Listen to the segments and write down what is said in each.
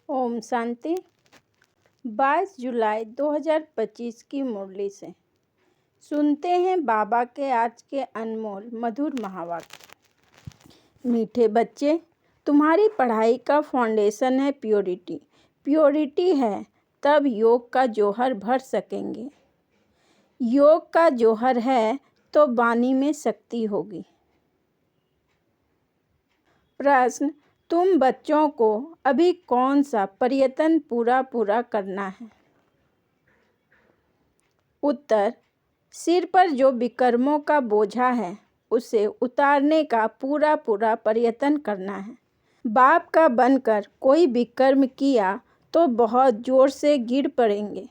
ओम शांति। 22 जुलाई 2025 की मुरली से सुनते हैं बाबा के आज के अनमोल मधुर महावाक्य। मीठे बच्चे, तुम्हारी पढ़ाई का फाउंडेशन है प्योरिटी। प्योरिटी है तब योग का जौहर भर सकेंगे। योग का जौहर है तो वाणी में शक्ति होगी। प्रश्न, तुम बच्चों को अभी कौन सा प्रयत्न पूरा करना है? उत्तर, सिर पर जो विकर्मों का बोझा है उसे उतारने का पूरा प्रयत्न करना है। बाप का बनकर कोई विकर्म किया तो बहुत जोर से गिर पड़ेंगे।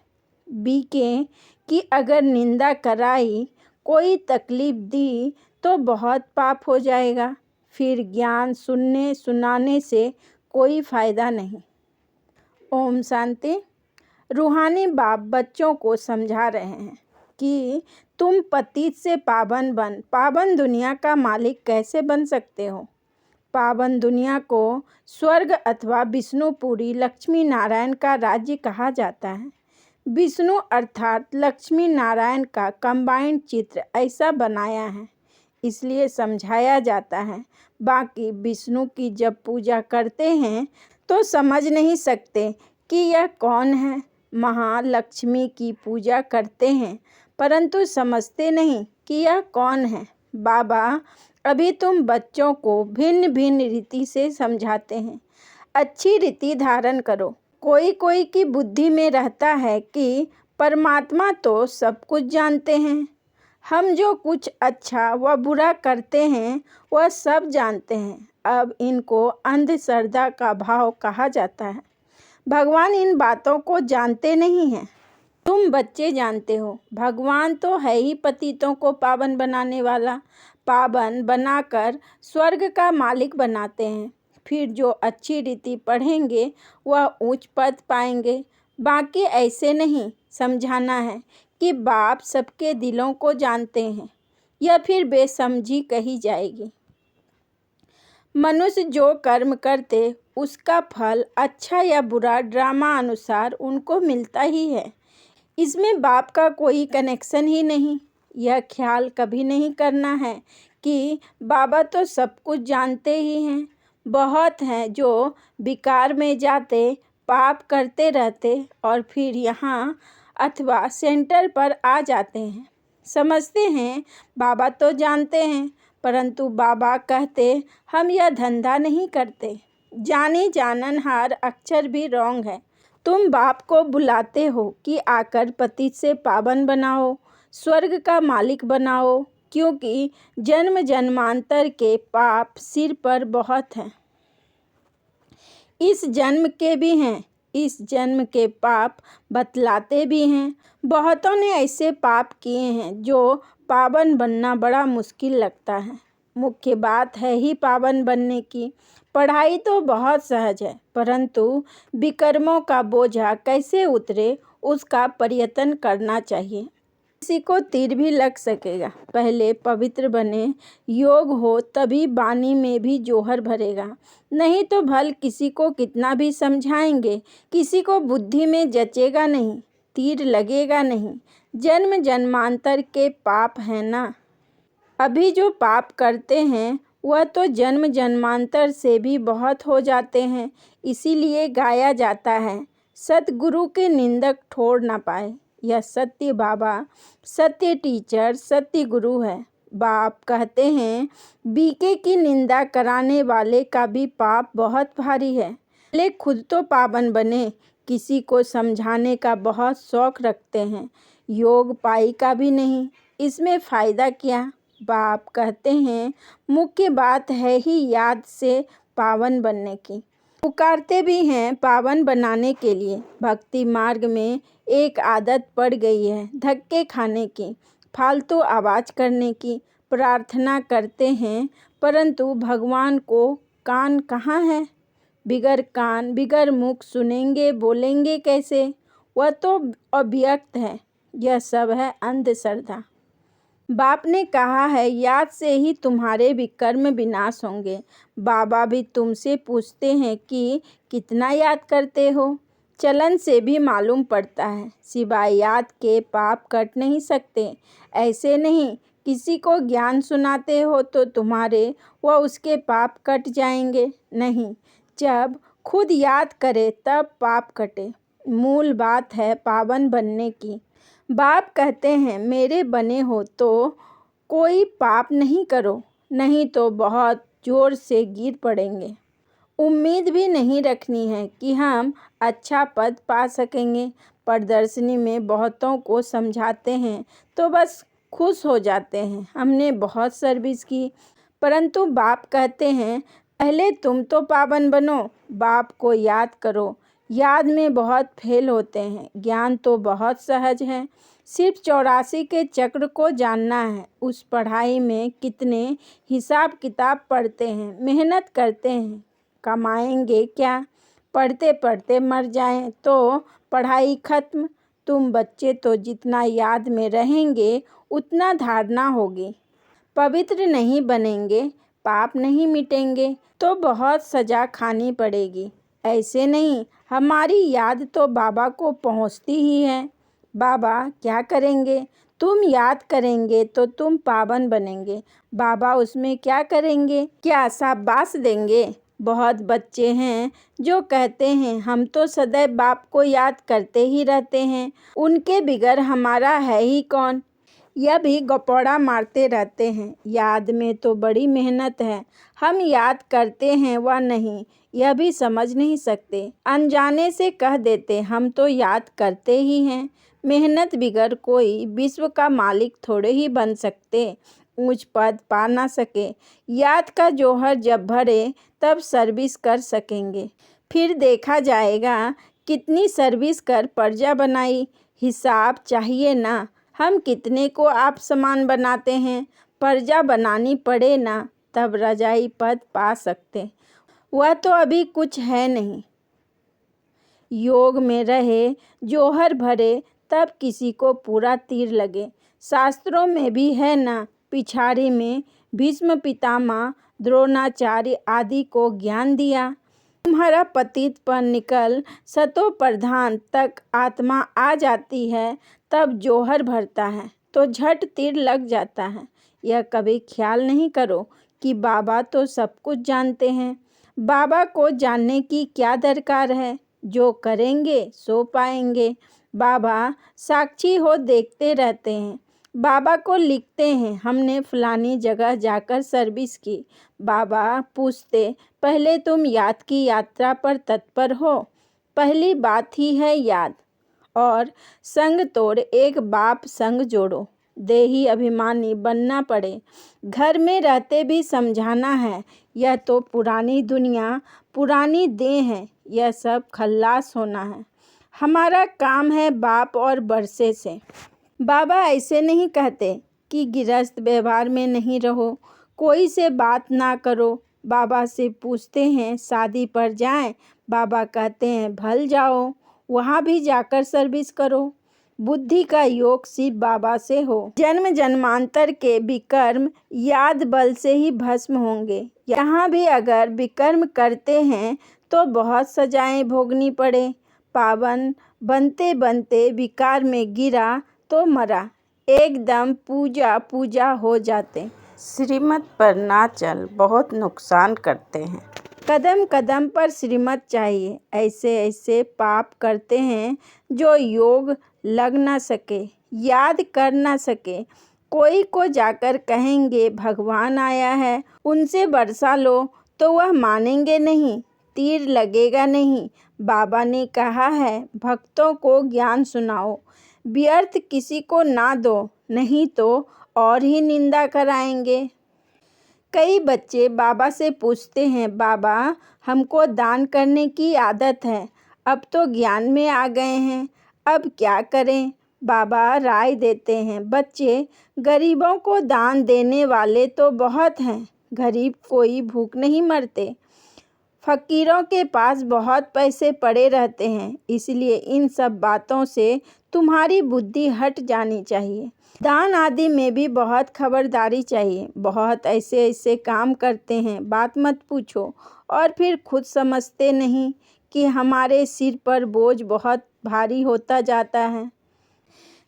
बीके कि अगर निंदा कराई, कोई तकलीफ दी तो बहुत पाप हो जाएगा। फिर ज्ञान सुनने सुनाने से कोई फायदा नहीं। ओम शांति। रूहानी बाप बच्चों को समझा रहे हैं कि तुम पतित से पावन दुनिया का मालिक कैसे बन सकते हो। पावन दुनिया को स्वर्ग अथवा विष्णुपुरी लक्ष्मी नारायण का राज्य कहा जाता है। विष्णु अर्थात लक्ष्मी नारायण का कंबाइंड चित्र ऐसा बनाया है, इसलिए समझाया जाता है। बाकी विष्णु की जब पूजा करते हैं तो समझ नहीं सकते कि यह कौन है। महालक्ष्मी की पूजा करते हैं परंतु समझते नहीं कि यह कौन है। बाबा अभी तुम बच्चों को भिन्न भिन्न रीति से समझाते हैं। अच्छी रीति धारण करो। कोई की बुद्धि में रहता है कि परमात्मा तो सब कुछ जानते हैं। हम जो कुछ अच्छा व बुरा करते हैं वह सब जानते हैं। अब इनको अंधश्रद्धा का भाव कहा जाता है। भगवान इन बातों को जानते नहीं हैं। तुम बच्चे जानते हो। भगवान तो है ही पतितों को पावन बनाने वाला। पावन बनाकर स्वर्ग का मालिक बनाते हैं। फिर जो अच्छी रीति पढ़ेंगे वह उच्च पद पाएंगे। बाकी ऐसे नहीं समझाना है कि बाप सबके दिलों को जानते हैं, यह फिर बेसमझी कही जाएगी। मनुष्य जो कर्म करते उसका फल अच्छा या बुरा ड्रामा अनुसार उनको मिलता ही है। इसमें बाप का कोई कनेक्शन ही नहीं। यह ख्याल कभी नहीं करना है कि बाबा तो सब कुछ जानते ही हैं। बहुत हैं जो विकार में जाते पाप करते रहते और फिर यहाँ अथवा सेंटर पर आ जाते हैं। समझते हैं बाबा तो जानते हैं, परंतु बाबा कहते हम यह धंधा नहीं करते। जानी जाननहार अक्षर भी रॉन्ग है। तुम बाप को बुलाते हो कि आकर पतित से पावन बनाओ, स्वर्ग का मालिक बनाओ, क्योंकि जन्म जन्मांतर के पाप सिर पर बहुत हैं। इस जन्म के भी हैं, इस जन्म के पाप बतलाते भी हैं। बहुतों ने ऐसे पाप किए हैं जो पावन बनना बड़ा मुश्किल लगता है। मुख्य बात है ही पावन बनने की। पढ़ाई तो बहुत सहज है, परंतु विकर्मों का बोझा कैसे उतरे उसका प्रयत्न करना चाहिए। किसी को तीर भी लग सकेगा। पहले पवित्र बने, योग हो तभी वाणी में भी जौहर भरेगा। नहीं तो भल किसी को कितना भी समझाएंगे, किसी को बुद्धि में जचेगा नहीं, तीर लगेगा नहीं। जन्म जन्मांतर के पाप है ना। अभी जो पाप करते हैं वह तो जन्म जन्मांतर से भी बहुत हो जाते हैं। इसीलिए गाया जाता है, सतगुरु के निंदक ठोर ना पाए। यह सत्य बाबा, सत्य टीचर, सत्य गुरु है। बाप कहते हैं बीके की निंदा कराने वाले का भी पाप बहुत भारी है। ले खुद तो पावन बने, किसी को समझाने का बहुत शौक रखते हैं। योग पाई का भी नहीं, इसमें फ़ायदा क्या। बाप कहते हैं मुख्य बात है ही याद से पावन बनने की। पुकारते भी हैं पावन बनाने के लिए। भक्ति मार्ग में एक आदत पड़ गई है धक्के खाने की, फालतू आवाज़ करने की। प्रार्थना करते हैं परंतु भगवान को कान कहाँ है। बिगर कान बिगर मुख सुनेंगे बोलेंगे कैसे। वह तो अव्यक्त है। यह सब है अंधश्रद्धा। बाप ने कहा है, याद से ही तुम्हारे विकर्म विनाश होंगे। बाबा भी तुमसे पूछते हैं कि कितना याद करते हो। चलन से भी मालूम पड़ता है, सिवाय याद के पाप कट नहीं सकते। ऐसे नहीं, किसी को ज्ञान सुनाते हो तो तुम्हारे व उसके पाप कट जाएंगे। नहीं, जब खुद याद करे तब पाप कटे। मूल बात है पावन बनने की। बाप कहते हैं, मेरे बने हो तो कोई पाप नहीं करो, नहीं तो बहुत जोर से गिर पड़ेंगे। उम्मीद भी नहीं रखनी है कि हम अच्छा पद पा सकेंगे। प्रदर्शनी में बहुतों को समझाते हैं तो बस खुश हो जाते हैं, हमने बहुत सर्विस की। परंतु बाप कहते हैं, पहले तुम तो पावन बनो, बाप को याद करो। याद में बहुत फेल होते हैं, ज्ञान तो बहुत सहज है। सिर्फ 84 के चक्र को जानना है। उस पढ़ाई में कितने हिसाब किताब पढ़ते हैं, मेहनत करते हैं, कमाएंगे क्या? पढ़ते पढ़ते मर जाएं तो पढ़ाई खत्म। तुम बच्चे तो जितना याद में रहेंगे उतना धारणा होगी। पवित्र नहीं बनेंगे, पाप नहीं मिटेंगे तो बहुत सजा खानी पड़ेगी। ऐसे नहीं, हमारी याद तो बाबा को पहुंचती ही है। बाबा क्या करेंगे? तुम याद करेंगे तो तुम पावन बनेंगे। बाबा उसमें क्या करेंगे? क्या शाबाश देंगे? बहुत बच्चे हैं जो कहते हैं, हम तो सदैव बाप को याद करते ही रहते हैं, उनके बिगर हमारा है ही कौन। यह भी गपौड़ा मारते रहते हैं। याद में तो बड़ी मेहनत है, हम याद करते हैं व नहीं यह भी समझ नहीं सकते। अनजाने से कह देते, हम तो याद करते ही हैं। मेहनत बिगर कोई विश्व का मालिक थोड़े ही बन सकते, ऊंच पद पा ना सके। याद का जौहर जब भरे तब सर्विस कर सकेंगे। फिर देखा जाएगा कितनी सर्विस कर प्रजा बनाई। हिसाब चाहिए ना, हम कितने को आप समान बनाते हैं। प्रजा बनानी पड़े ना, तब रजाई पद पा सकते। वह तो अभी कुछ है नहीं। योग में रहे, जौहर भरे, तब किसी को पूरा तीर लगे। शास्त्रों में भी है ना, पिछाड़ी में भीष्म पितामह द्रोणाचार्य आदि को ज्ञान दिया। तुम्हारा पतित पर निकल सतो प्रधान तक आत्मा आ जाती है, तब जौहर भरता है तो झट तीर लग जाता है। यह कभी ख्याल नहीं करो कि बाबा तो सब कुछ जानते हैं। बाबा को जानने की क्या दरकार है? जो करेंगे सो पाएंगे। बाबा साक्षी हो देखते रहते हैं। बाबा को लिखते हैं, हमने फलानी जगह जाकर सर्विस की। बाबा पूछते, पहले तुम याद की यात्रा पर तत्पर हो? पहली बात ही है याद। और संग तोड़ एक बाप संग जोड़ो। देही अभिमानी बनना पड़े, घर में रहते भी समझाना है। यह तो पुरानी दुनिया, पुरानी देह है, यह सब खल्लास होना है। हमारा काम है बाप और बरसे से। बाबा ऐसे नहीं कहते कि गृहस्थ व्यवहार में नहीं रहो, कोई से बात ना करो। बाबा से पूछते हैं, शादी पर जाएं? बाबा कहते हैं, भल जाओ, वहाँ भी जाकर सर्विस करो। बुद्धि का योग सिर्फ बाबा से हो। जन्म जन्मांतर के विकर्म याद बल से ही भस्म होंगे। यहाँ भी अगर विकर्म करते हैं तो बहुत सजाएं भोगनी पड़े। पावन बनते बनते विकार में गिरा तो मरा, एकदम पूजा पूजा हो जाते। श्रीमत पर ना चल, बहुत नुकसान करते हैं। कदम कदम पर श्रीमत चाहिए। ऐसे ऐसे पाप करते हैं जो योग लग ना सके, याद कर ना सके। कोई को जाकर कहेंगे भगवान आया है, उनसे बरसा लो, तो वह मानेंगे नहीं, तीर लगेगा नहीं। बाबा ने कहा है, भक्तों को ज्ञान सुनाओ, व्यर्थ किसी को ना दो, नहीं तो और ही निंदा कराएंगे। कई बच्चे बाबा से पूछते हैं, बाबा हमको दान करने की आदत है, अब तो ज्ञान में आ गए हैं, अब क्या करें? बाबा राय देते हैं, बच्चे गरीबों को दान देने वाले तो बहुत हैं, गरीब कोई भूख नहीं मरते। फकीरों के पास बहुत पैसे पड़े रहते हैं, इसलिए इन सब बातों से तुम्हारी बुद्धि हट जानी चाहिए। दान आदि में भी बहुत खबरदारी चाहिए। बहुत ऐसे ऐसे काम करते हैं, बात मत पूछो, और फिर खुद समझते नहीं कि हमारे सिर पर बोझ बहुत भारी होता जाता है।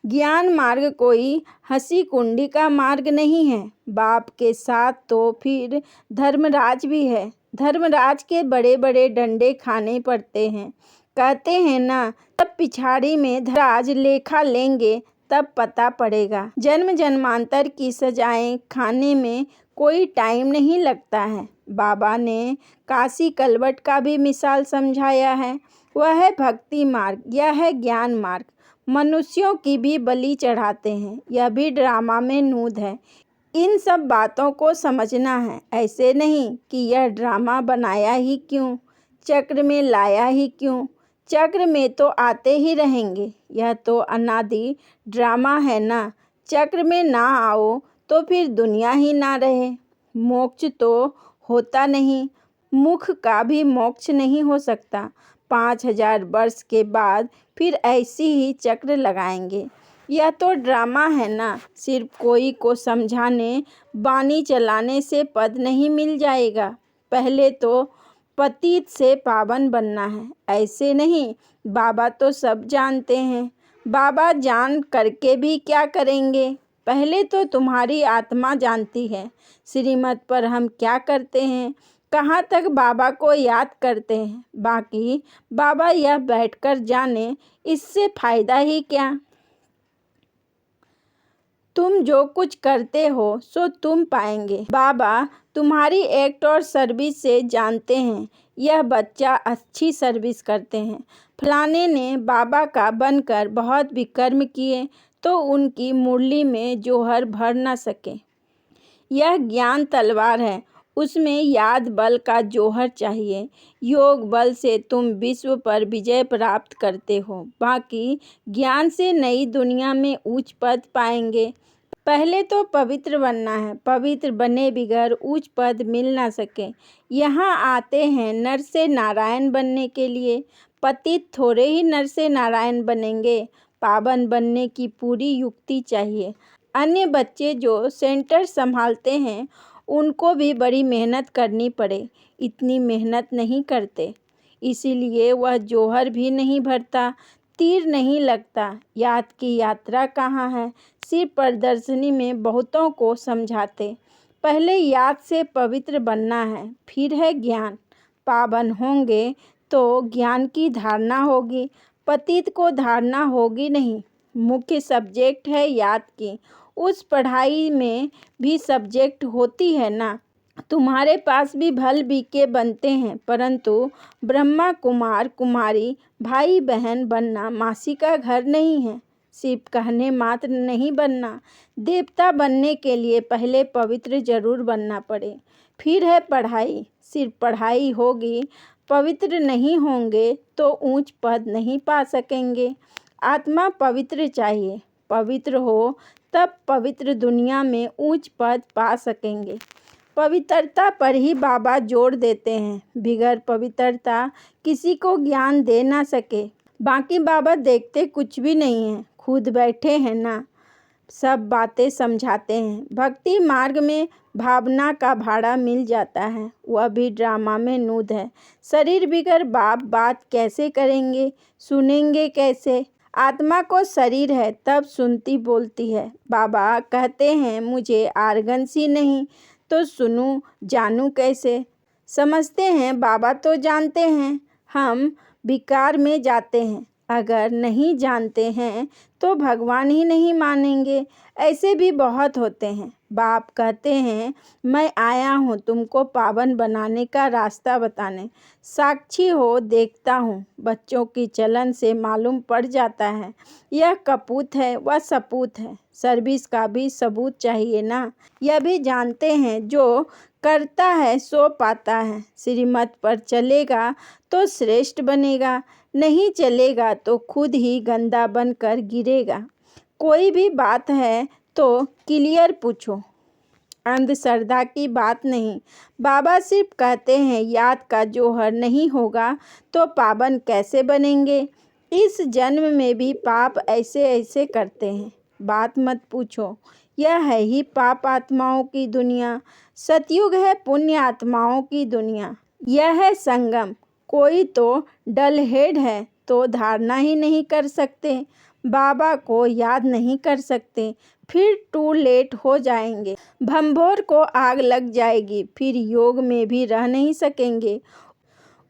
ज्ञान मार्ग कोई हंसी कुंडी का मार्ग नहीं है। बाप के साथ तो फिर धर्मराज भी है। धर्मराज के बड़े बड़े डंडे खाने पड़ते हैं। कहते हैं ना, तब पिछाड़ी में धर्मराज लेखा लेंगे तब पता पड़ेगा। जन्म जन्मांतर की सजाएं खाने में कोई टाइम नहीं लगता है। बाबा ने काशी कलवट का भी मिसाल समझाया है। वह है भक्ति मार्ग, यह है ज्ञान मार्ग। मनुष्यों की भी बलि चढ़ाते हैं, यह भी ड्रामा में नूद है। इन सब बातों को समझना है। ऐसे नहीं कि यह ड्रामा बनाया ही क्यों, चक्र में लाया ही क्यों। चक्र में तो आते ही रहेंगे, यह तो अनादि ड्रामा है ना। चक्र में ना आओ तो फिर दुनिया ही ना रहे। मोक्ष तो होता नहीं, मुख का भी मोक्ष नहीं हो सकता। 5000 वर्ष के बाद फिर ऐसी ही चक्र लगाएंगे। यह तो ड्रामा है ना। सिर्फ कोई को समझाने, बानी चलाने से पद नहीं मिल जाएगा। पहले तो पतित से पावन बनना है। ऐसे नहीं, बाबा तो सब जानते हैं। बाबा जान करके भी क्या करेंगे। पहले तो तुम्हारी आत्मा जानती है श्रीमत पर हम क्या करते हैं, कहाँ तक बाबा को याद करते हैं। बाकी बाबा यह बैठकर जाने, इससे फायदा ही क्या। तुम जो कुछ करते हो सो तुम पाएंगे। बाबा तुम्हारी एक्ट और सर्विस से जानते हैं यह बच्चा अच्छी सर्विस करते हैं। फलाने ने बाबा का बनकर बहुत विकर्म किए तो उनकी मुरली में जोहर भर न सके। यह ज्ञान तलवार है, उसमें याद बल का जोहर चाहिए। योग बल से तुम विश्व पर विजय प्राप्त करते हो। बाकी ज्ञान से नई दुनिया में ऊंच पद पाएंगे। पहले तो पवित्र बनना है। पवित्र बने बिगर ऊंच पद मिल ना सके। यहाँ आते हैं नर से नारायण बनने के लिए। पतित थोड़े ही नर से नारायण बनेंगे। पावन बनने की पूरी युक्ति चाहिए। अन्य बच्चे जो सेंटर संभालते हैं उनको भी बड़ी मेहनत करनी पड़े, इतनी मेहनत नहीं करते। इसीलिए वह जोहर भी नहीं भरता, तीर नहीं लगता। याद की यात्रा कहाँ है, सिर्फ प्रदर्शनी में बहुतों को समझाते। पहले याद से पवित्र बनना है, फिर है ज्ञान। पावन होंगे तो ज्ञान की धारणा होगी, पतित को धारणा होगी नहीं। मुख्य सब्जेक्ट है याद की, उस पढ़ाई में भी सब्जेक्ट होती है ना। तुम्हारे पास भी भल बीके बनते हैं, परंतु ब्रह्मा कुमार कुमारी भाई बहन बनना मासी का घर नहीं है। सिर्फ कहने मात्र नहीं बनना। देवता बनने के लिए पहले पवित्र जरूर बनना पड़े, फिर है पढ़ाई। सिर्फ पढ़ाई होगी, पवित्र नहीं होंगे तो ऊंच पद नहीं पा सकेंगे। आत्मा पवित्र चाहिए, पवित्र हो तब पवित्र दुनिया में ऊंच पद पा सकेंगे। पवित्रता पर ही बाबा जोर देते हैं। बिगर पवित्रता किसी को ज्ञान दे ना सके। बाकी बाबा देखते कुछ भी नहीं है, खुद बैठे हैं ना, सब बातें समझाते हैं। भक्ति मार्ग में भावना का भाड़ा मिल जाता है, वह भी ड्रामा में नूद है। शरीर बिगर बाप बात कैसे करेंगे, सुनेंगे कैसे। आत्मा को शरीर है तब सुनती बोलती है। बाबा कहते हैं मुझे आर्गन-सी नहीं तो सुनूं जानूं कैसे। समझते हैं बाबा तो जानते हैं, हम विकार में जाते हैं। अगर नहीं जानते हैं तो भगवान ही नहीं मानेंगे। ऐसे भी बहुत होते हैं। बाप कहते हैं मैं आया हूँ तुमको पावन बनाने का रास्ता बताने। साक्षी हो, देखता हूँ। बच्चों की चलन से मालूम पड़ जाता है यह कपूत है वह सपूत है। सर्विस का भी सबूत चाहिए ना। यह भी जानते हैं जो करता है सो पाता है। श्रीमत पर चलेगा तो श्रेष्ठ बनेगा, नहीं चलेगा तो खुद ही गंदा बनकर गिरेगा। कोई भी बात है तो क्लियर पूछो, अंधश्रद्धा की बात नहीं। बाबा सिर्फ कहते हैं याद का जोहर नहीं होगा तो पावन कैसे बनेंगे। इस जन्म में भी पाप ऐसे ऐसे करते हैं, बात मत पूछो। यह है ही पाप आत्माओं की दुनिया, सतयुग है पुण्य आत्माओं की दुनिया। यह है संगम। कोई तो डल हेड है तो धारणा ही नहीं कर सकते, बाबा को याद नहीं कर सकते, फिर टू लेट हो जाएंगे। भंभोर को आग लग जाएगी, फिर योग में भी रह नहीं सकेंगे।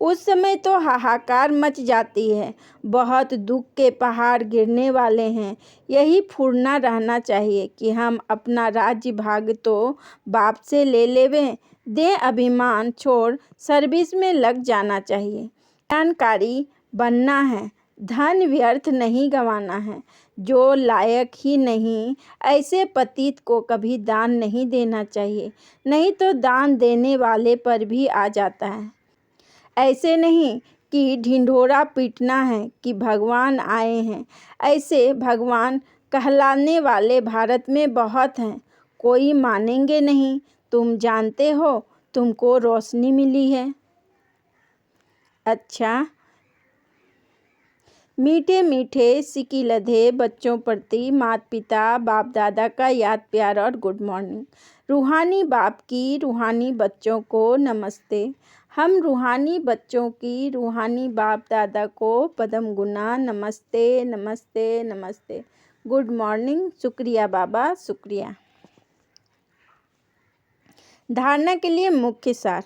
उस समय तो हाहाकार मच जाती है, बहुत दुख के पहाड़ गिरने वाले हैं। यही फुरना रहना चाहिए कि हम अपना राज्य भाग तो बाप से ले लेवें, दें अभिमान छोड़ सर्विस में लग जाना चाहिए। जानकारी बनना है, धन व्यर्थ नहीं गंवाना है। जो लायक ही नहीं ऐसे पतित को कभी दान नहीं देना चाहिए, नहीं तो दान देने वाले पर भी आ जाता है। ऐसे नहीं कि ढिंढोरा पीटना है कि भगवान आए हैं। ऐसे भगवान कहलाने वाले भारत में बहुत हैं, कोई मानेंगे नहीं। तुम जानते हो तुमको रोशनी मिली है। अच्छा, मीठे मीठे सिकी लधे बच्चों प्रति माता पिता बाप दादा का याद प्यार और गुड मॉर्निंग। रूहानी बाप की रूहानी बच्चों को नमस्ते। हम रूहानी बच्चों की रूहानी बाप दादा को पदम गुना नमस्ते नमस्ते नमस्ते। Good morning. शुक्रिया बाबा, शुक्रिया। धारणा के लिए मुख्य सार।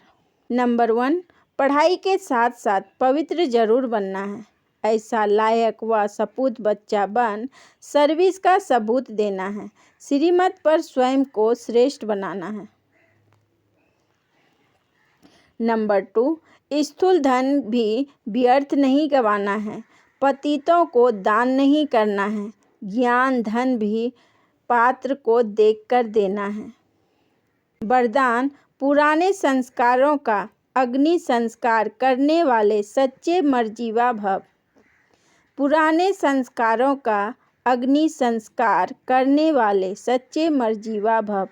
नंबर 1, पढ़ाई के साथ साथ पवित्र जरूर बनना है। ऐसा लायक व सपूत बच्चा बन सर्विस का सबूत देना है। श्रीमत पर स्वयं को श्रेष्ठ बनाना है। नंबर 2, स्थूल धन भी व्यर्थ नहीं गंवाना है। पतितों को दान नहीं करना है। ज्ञान धन भी पात्र को देखकर देना है। वरदान, पुराने संस्कारों का अग्नि संस्कार करने वाले सच्चे मर्जीवा भव। पुराने संस्कारों का अग्नि संस्कार करने वाले सच्चे मर्जीवा भव।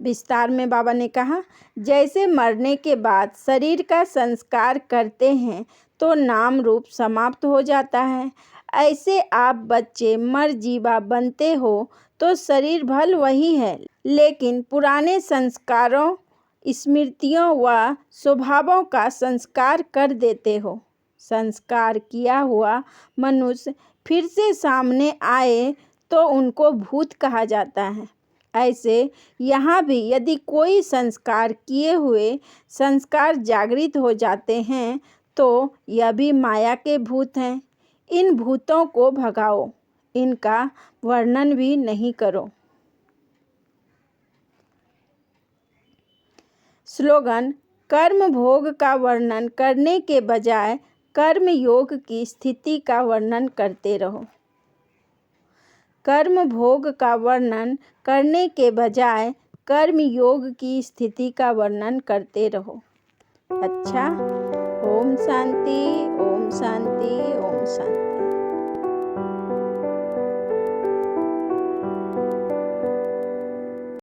विस्तार में बाबा ने कहा, जैसे मरने के बाद शरीर का संस्कार करते हैं तो नाम रूप समाप्त हो जाता है, ऐसे आप बच्चे मर्जीवा बनते हो तो शरीर भल वही है, लेकिन पुराने संस्कारों, स्मृतियों व स्वभावों का संस्कार कर देते हो। संस्कार किया हुआ मनुष्य फिर से सामने आए तो उनको भूत कहा जाता है। ऐसे यहाँ भी यदि कोई संस्कार किए हुए संस्कार जागृत हो जाते हैं तो यह भी माया के भूत हैं। इन भूतों को भगाओ, इनका वर्णन भी नहीं करो। स्लोगन, कर्म भोग का वर्णन करने के बजाय कर्म योग की स्थिति का वर्णन करते रहो। कर्म भोग का वर्णन करने के बजाय कर्म योग की स्थिति का वर्णन करते रहो। अच्छा, ओम शांति, ओम शांति, ओम शांति।